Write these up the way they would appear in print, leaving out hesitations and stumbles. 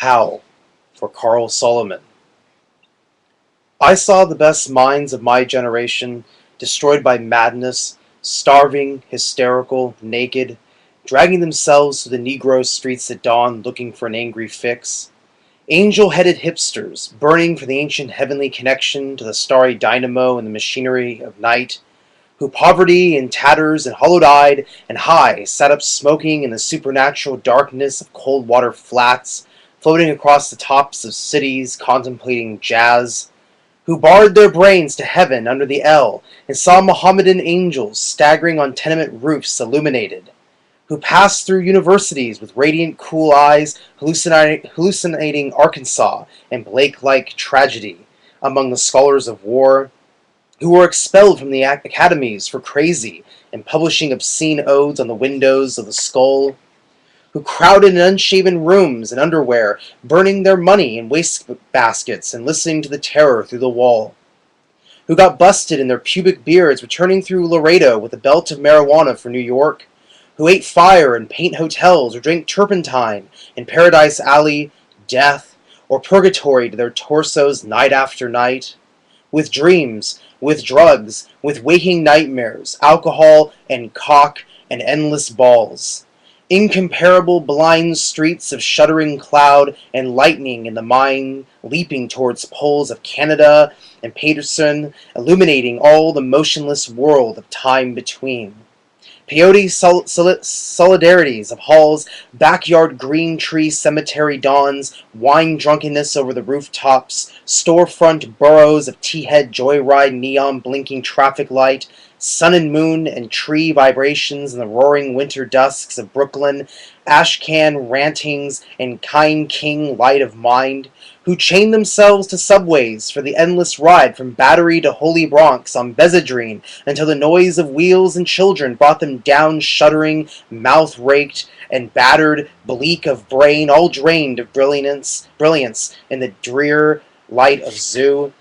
Howl for Carl Solomon. I saw the best minds of my generation destroyed by madness, starving, hysterical, naked, dragging themselves through the Negro streets at dawn looking for an angry fix. Angel-headed hipsters, burning for the ancient heavenly connection to the starry dynamo and the machinery of night, who poverty and tatters and hollowed-eyed and high sat up smoking in the supernatural darkness of cold water flats, floating across the tops of cities, contemplating jazz, who bared their brains to heaven under the L and saw Mohammedan angels staggering on tenement roofs illuminated, who passed through universities with radiant cool eyes hallucinating Arkansas and Blake-like tragedy among the scholars of war, who were expelled from the academies for crazy and publishing obscene odes on the windows of the skull, who crowded in unshaven rooms in underwear, burning their money in wastebaskets and listening to the terror through the wall, who got busted in their pubic beards returning through Laredo with a belt of marijuana for New York, who ate fire in paint hotels or drank turpentine in Paradise Alley, death, or purgatory to their torsos night after night, with dreams, with drugs, with waking nightmares, alcohol and cock and endless balls. Incomparable blind streets of shuddering cloud and lightning in the mind leaping towards poles of Canada and Paterson, illuminating all the motionless world of time between. Peyote solidarities of halls, backyard green tree cemetery dawns, wine drunkenness over the rooftops, storefront burrows of tea-head joyride neon blinking traffic light, sun and moon and tree vibrations in the roaring winter dusks of Brooklyn, ashcan rantings and kind king light of mind, who chained themselves to subways for the endless ride from Battery to Holy Bronx on Bezadrine until the noise of wheels and children brought them down shuddering, mouth-raked, and battered, bleak of brain, all drained of brilliance in the drear light of zoo,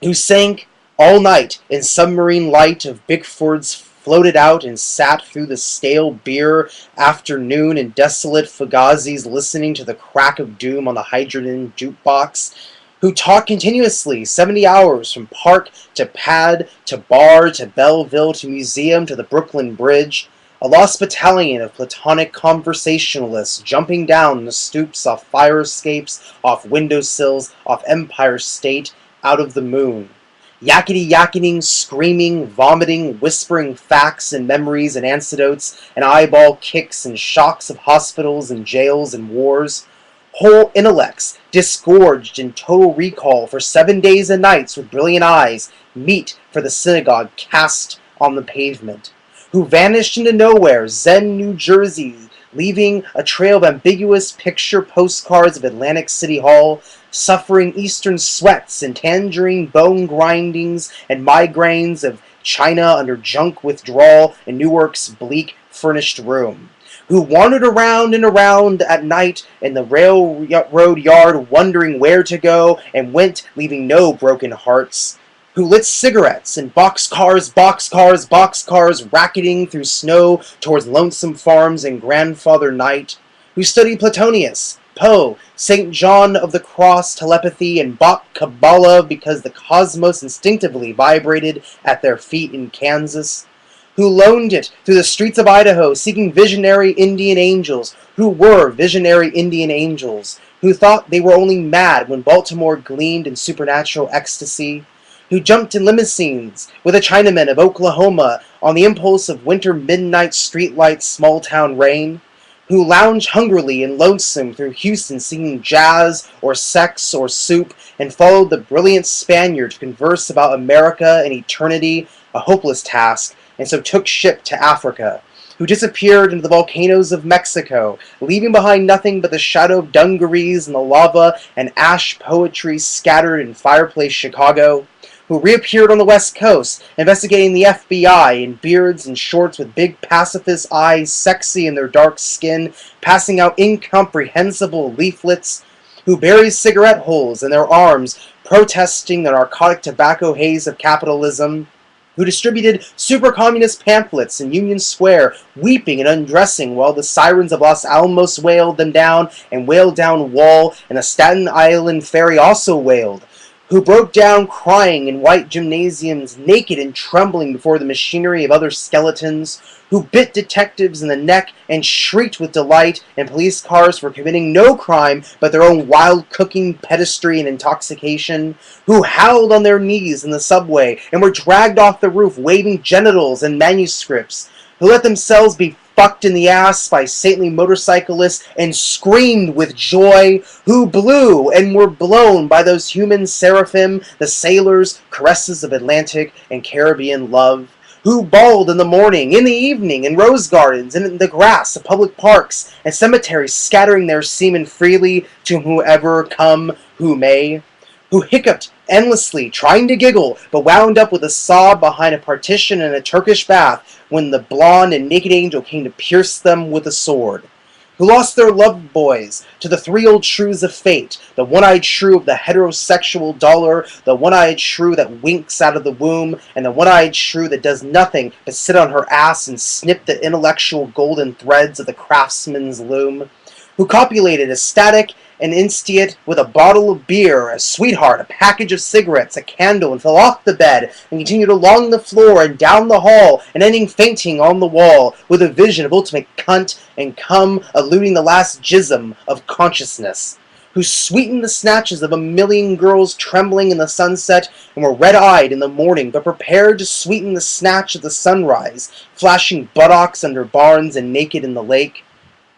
who sank all night in submarine light of Bickford's floated out and sat through the stale beer afternoon in desolate Fugazis listening to the crack of doom on the hydrogen jukebox, who talked continuously 70 hours from park to pad to bar to Belleville to museum to the Brooklyn Bridge, a lost battalion of platonic conversationalists jumping down the stoops off fire escapes, off windowsills, off Empire State, out of the moon. Yakety-yakketing, screaming, vomiting, whispering facts and memories and anecdotes and eyeball kicks and shocks of hospitals and jails and wars. Whole intellects, disgorged in total recall for 7 days and nights with brilliant eyes, meet for the synagogue cast on the pavement, who vanished into nowhere, Zen, New Jersey, leaving a trail of ambiguous picture postcards of Atlantic City Hall, suffering eastern sweats and tangerine bone grindings and migraines of China under junk withdrawal in Newark's bleak furnished room, who wandered around and around at night in the railroad yard wondering where to go and went leaving no broken hearts, who lit cigarettes in boxcars, racketing through snow towards lonesome farms and grandfather night, who studied Platonius, Poe, St. John of the Cross telepathy, and bought Kabbalah because the cosmos instinctively vibrated at their feet in Kansas, who loaned it through the streets of Idaho seeking visionary Indian angels, who were visionary Indian angels, who thought they were only mad when Baltimore gleamed in supernatural ecstasy, who jumped in limousines with the Chinamen of Oklahoma on the impulse of winter midnight streetlight small-town rain, who lounged hungrily and lonesome through Houston singing jazz or sex or soup and followed the brilliant Spaniard to converse about America and eternity, a hopeless task, and so took ship to Africa, who disappeared into the volcanoes of Mexico, leaving behind nothing but the shadow of dungarees and the lava and ash poetry scattered in fireplace Chicago, who reappeared on the West Coast, investigating the FBI in beards and shorts with big pacifist eyes, sexy in their dark skin, passing out incomprehensible leaflets, who bury cigarette holes in their arms, protesting the narcotic tobacco haze of capitalism, who distributed super-communist pamphlets in Union Square, weeping and undressing while the sirens of Los Alamos wailed them down and wailed down Wall, and the Staten Island ferry also wailed, who broke down crying in white gymnasiums, naked and trembling before the machinery of other skeletons, who bit detectives in the neck and shrieked with delight in police cars for committing no crime but their own wild cooking, pedestry, and intoxication, who howled on their knees in the subway and were dragged off the roof waving genitals and manuscripts, who let themselves be fucked in the ass by saintly motorcyclists and screamed with joy, who blew and were blown by those human seraphim, the sailors, caresses of Atlantic and Caribbean love, who bawled in the morning, in the evening, in rose gardens, and in the grass of public parks and cemeteries, scattering their semen freely to whoever come who may, who hiccuped endlessly, trying to giggle, but wound up with a sob behind a partition in a Turkish bath when the blonde and naked angel came to pierce them with a sword, who lost their loved boys to the three old shrews of fate, the one-eyed shrew of the heterosexual dollar, the one-eyed shrew that winks out of the womb, and the one-eyed shrew that does nothing but sit on her ass and snip the intellectual golden threads of the craftsman's loom, who copulated ecstatic and insatiate with a bottle of beer, a sweetheart, a package of cigarettes, a candle, and fell off the bed, and continued along the floor and down the hall, and ending fainting on the wall, with a vision of ultimate cunt and cum eluding the last jism of consciousness, who sweetened the snatches of a million girls trembling in the sunset and were red-eyed in the morning, but prepared to sweeten the snatch of the sunrise, flashing buttocks under barns and naked in the lake,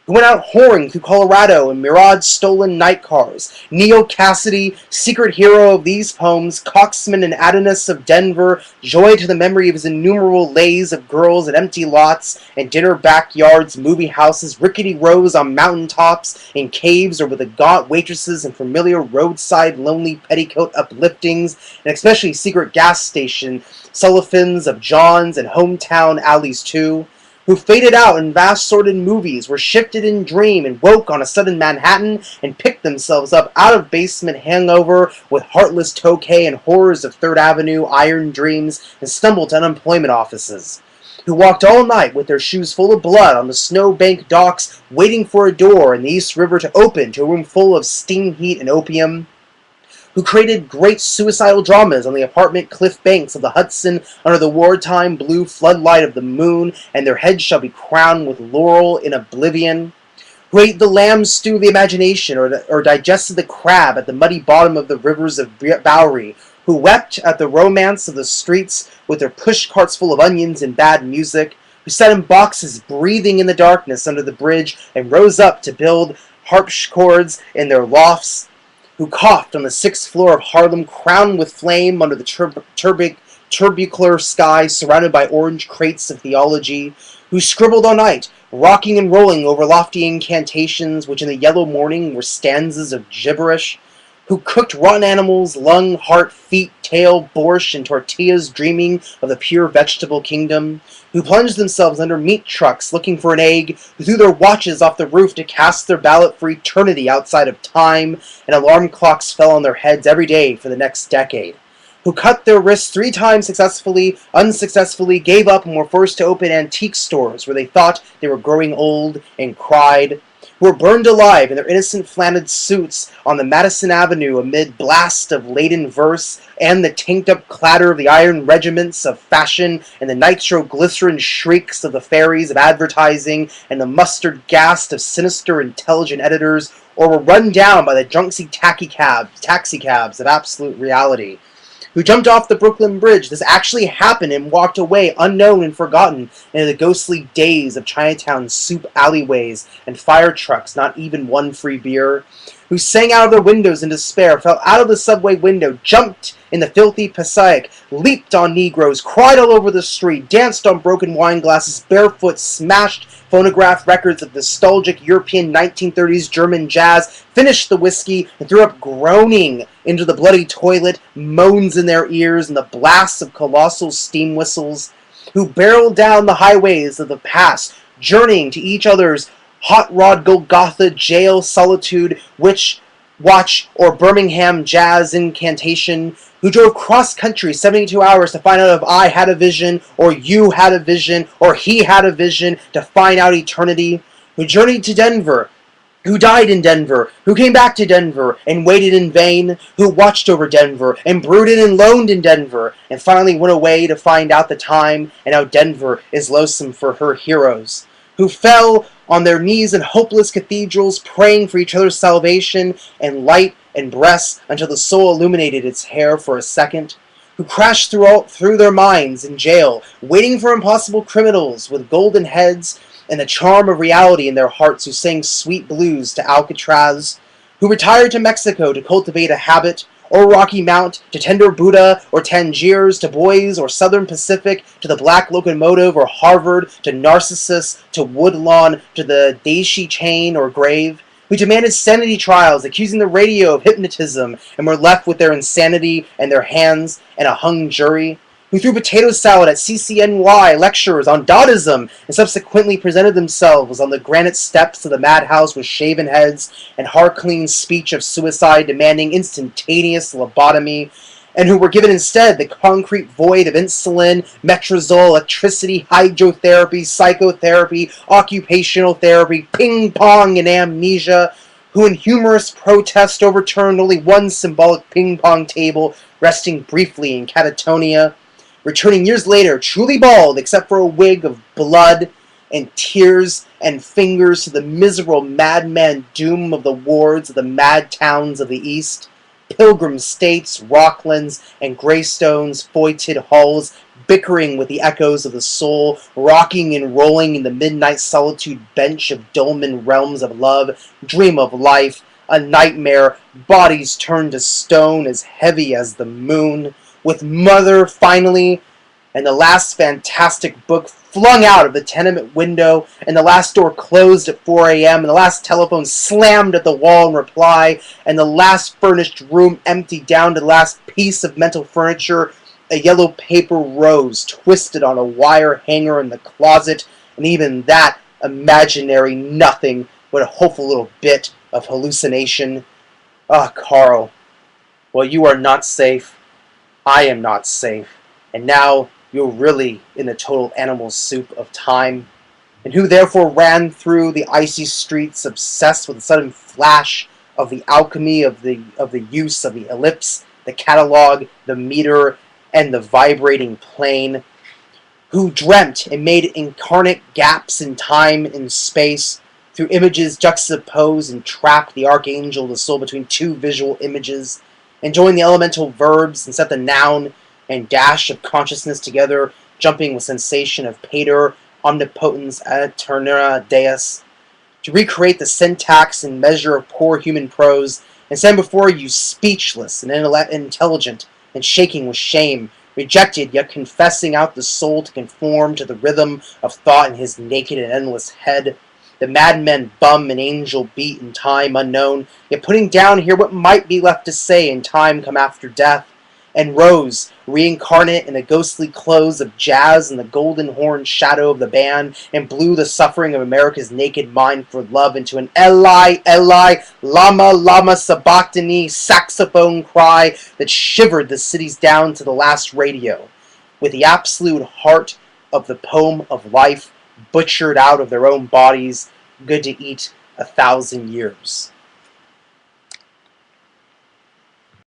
who went out whoring through Colorado in mirage stolen night cars, Neo Cassidy, secret hero of these poems, coxsman and Adonis of Denver, joy to the memory of his innumerable lays of girls at empty lots and dinner backyards, movie houses, rickety rows on mountaintops, in caves, or with the gaunt waitresses and familiar roadside lonely petticoat upliftings, and especially secret gas station Sullivans of John's and hometown alleys too, who faded out in vast sordid movies, were shifted in dream and woke on a sudden Manhattan and picked themselves up out of basement hangover with heartless Tokay and horrors of Third Avenue iron dreams and stumbled to unemployment offices, who walked all night with their shoes full of blood on the snowbank docks waiting for a door in the East River to open to a room full of steam heat and opium, who created great suicidal dramas on the apartment cliff banks of the Hudson under the wartime blue floodlight of the moon, and their heads shall be crowned with laurel in oblivion, who ate the lamb stew of the imagination, or digested the crab at the muddy bottom of the rivers of Bowery, who wept at the romance of the streets with their push carts full of onions and bad music, who sat in boxes breathing in the darkness under the bridge and rose up to build harpsichords in their lofts, who coughed on the 6th floor of Harlem, crowned with flame under the turbicular sky, surrounded by orange crates of theology, who scribbled all night, rocking and rolling over lofty incantations, which in the yellow morning were stanzas of gibberish, who cooked rotten animals, lung, heart, feet, tail, borscht, and tortillas, dreaming of the pure vegetable kingdom, who plunged themselves under meat trucks looking for an egg, who threw their watches off the roof to cast their ballot for eternity outside of time, and alarm clocks fell on their heads every day for the next decade, who cut their wrists 3 times successfully, unsuccessfully, gave up, and were forced to open antique stores where they thought they were growing old, and cried, who were burned alive in their innocent flannelled suits on the Madison Avenue amid blast of laden verse and the tanked-up clatter of the iron regiments of fashion and the nitroglycerin shrieks of the fairies of advertising and the mustard gas of sinister intelligent editors, or were run down by the junksy taxicabs of absolute reality, who jumped off the Brooklyn Bridge. This actually happened and walked away unknown and forgotten into the ghostly days of Chinatown's soup alleyways and fire trucks, not even one free beer, who sang out of their windows in despair, fell out of the subway window, jumped in the filthy Passaic, leaped on Negroes, cried all over the street, danced on broken wine glasses, barefoot, smashed phonograph records of nostalgic European 1930s German jazz, finished the whiskey, and threw up groaning into the bloody toilet, moans in their ears, and the blasts of colossal steam whistles, who barreled down the highways of the past, journeying to each other's hot rod Golgotha jail solitude, which watch, or Birmingham jazz incantation, who drove cross-country 72 hours to find out if I had a vision, or you had a vision, or he had a vision to find out eternity, who journeyed to Denver, who died in Denver, who came back to Denver and waited in vain, who watched over Denver and brooded and loaned in Denver, and finally went away to find out the time and how Denver is loathsome for her heroes, who fell on their knees in hopeless cathedrals praying for each other's salvation and light and breasts until the soul illuminated its hair for a second, who crashed through their minds in jail, waiting for impossible criminals with golden heads and the charm of reality in their hearts, who sang sweet blues to Alcatraz, who retired to Mexico to cultivate a habit, or Rocky Mount to tender Buddha, or Tangiers to Boys, or Southern Pacific to the Black Locomotive, or Harvard to Narcissus, to Woodlawn to the Daisy Chain or Grave, who demanded sanity trials, accusing the radio of hypnotism, and were left with their insanity and their hands and a hung jury, who threw potato salad at CCNY lecturers on Dadaism and subsequently presented themselves on the granite steps of the madhouse with shaven heads and hard-clean speech of suicide demanding instantaneous lobotomy, and who were given instead the concrete void of insulin, metrazole, electricity, hydrotherapy, psychotherapy, occupational therapy, ping-pong, and amnesia, who in humorous protest overturned only one symbolic ping-pong table, resting briefly in catatonia, returning years later truly bald except for a wig of blood and tears and fingers to the miserable madman doom of the wards of the mad towns of the East, pilgrim states, rocklands, and greystones, foyted halls, bickering with the echoes of the soul, rocking and rolling in the midnight solitude bench of dolmen realms of love, dream of life, a nightmare, bodies turned to stone as heavy as the moon, with Mother finally, and the last fantastic book flung out of the tenement window, and the last door closed at 4 a.m., and the last telephone slammed at the wall in reply, and the last furnished room emptied down to the last piece of mental furniture, a yellow paper rose twisted on a wire hanger in the closet, and even that imaginary nothing but a hopeful little bit of hallucination. Ah, Carl, well, you are not safe. I am not safe, and now you're really in the total animal soup of time, and who therefore ran through the icy streets obsessed with a sudden flash of the alchemy of the use of the ellipse, the catalog, the meter, and the vibrating plane, who dreamt and made incarnate gaps in time and space, through images juxtaposed and trapped the archangel of the soul between two visual images, and joined the elemental verbs and set the noun and dash of consciousness together, jumping with sensation of pater, omnipotens, aeterna deus, to recreate the syntax and measure of poor human prose, and stand before you speechless and intelligent and shaking with shame, rejected yet confessing out the soul to conform to the rhythm of thought in his naked and endless head, the madmen bum and angel beat in time unknown, yet putting down here what might be left to say in time come after death, and rose, reincarnate in the ghostly clothes of jazz and the golden horn shadow of the band, and blew the suffering of America's naked mind for love into an Eli, Eli, lama, lama sabachthani saxophone cry that shivered the cities down to the last radio, with the absolute heart of the poem of life butchered out of their own bodies, good to eat 1,000 years.